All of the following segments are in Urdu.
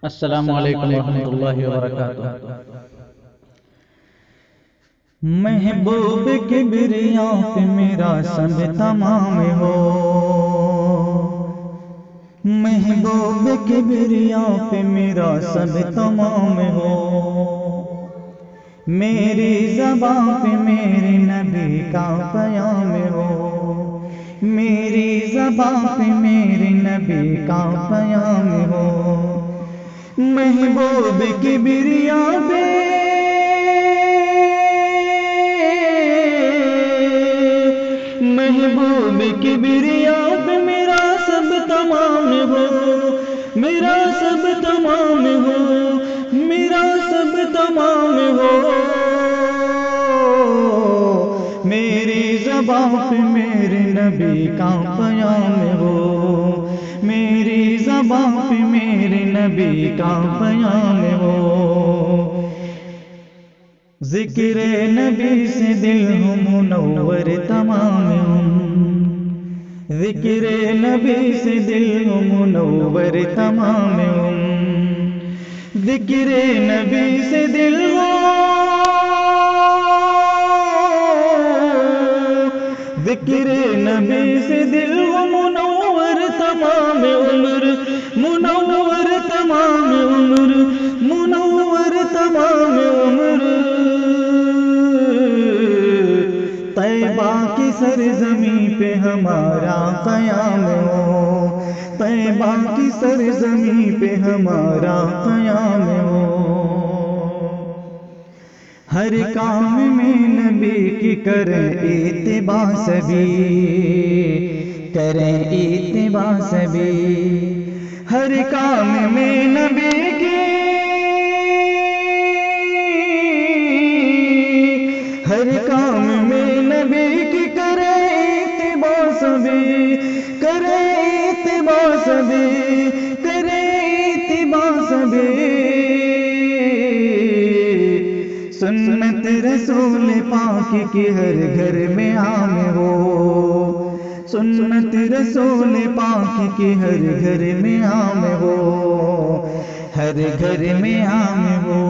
السلام علیکم ورحمۃ اللہ وبرکاتہ۔ محبوب کبریاں پہ میرا سب تمام ہو، محبوب کبریاں پہ میرا سب تمام ہو، میری زبان پہ میرے نبی کا پیام ہو، میری زبان پہ میرے نبی کا پیام ہو، محبوب کبریاں پہ محبوب کبریاں پہ میرا سب تمام ہو، میرا سب تمام ہو، میرا سب تمام ہو، میری زبان پہ میرے نبی کا پیام ہو، میری زبان پہ میرے نبی کا پیام ہو، ذکر نبی سے دل ہوں منور تمام، ذکر نبی سے دل ہوں منور تمام، ذکر نبی سے دل ذکر نبی سے دل منور تمام عمر، منور تمام عمر، منور تمام عمر، طیبہ کی سرزمین پہ ہمارا قیام ہو، طیبہ کی سرزمین پہ ہمارا قیام ہو، ہر کام میں نبی کی کریں اتباع سبھی، کریں اتباع سبھی، ہر کام میں نبی کی، ہر کام میں نبی کی کریں اتباع سبھی، کریں اتباع سبھی، کریں اتباع سبھی، سنت رسول پاک کی ہر گھر میں عام ہو، سنت رسول پاک کی ہر گھر میں عام ہو، ہر گھر میں عام ہو،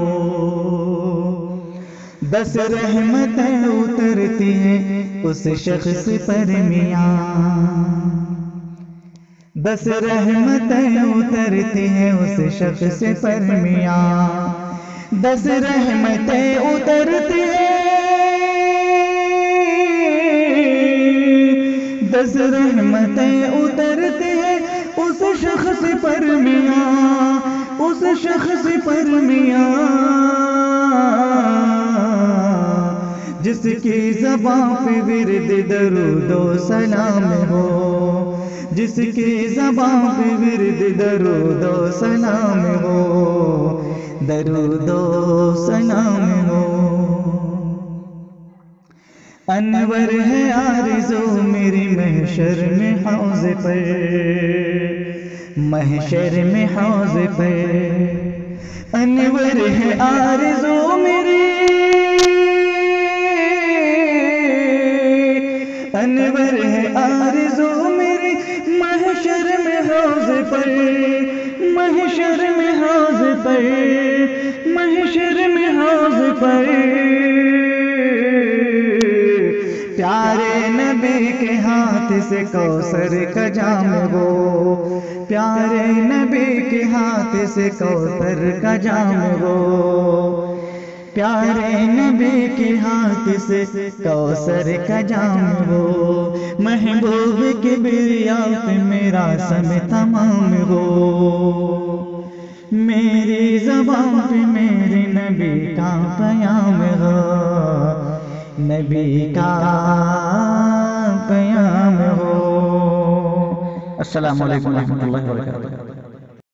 10 رحمتیں اترتی ہیں اس شخص پر میاں، 10 رحمتیں اترتی ہیں اس شخص پر میاں، 10 رحمتیں اترتی ہیں، 10 رحمتیں اترتی ہیں اس شخص پر میاں، اس شخص پر میاں، جس کی زبان پہ ورد درود و سلام ہو، جس کی زبان پہ ورد درود و سلام ہو، درود و سلام ہو، انور ہے آرزو میری محشر میں حوض پر، محشر میں حوض پر، انور ہے آرزو میری، انور ہے آرزو میری محشر میں حوض پر، محشر میں حوض پر، محشر میں حوض پر، پیارے نبی کے ہاتھ سے کوثر کا جام ہو، پیارے نبی کے ہاتھ سے کوثر کا جام ہو، پیارے نبی کے ہاتھ سے کوثر کا جام ہو، محبوب کبریاں پہ میرا سب تمام ہو، میری زبان پہ میرے نبی کا پیام ہو، نبی کا پیام ہو۔ السلام علیکم ورحمۃ اللہ وبرکاتہ۔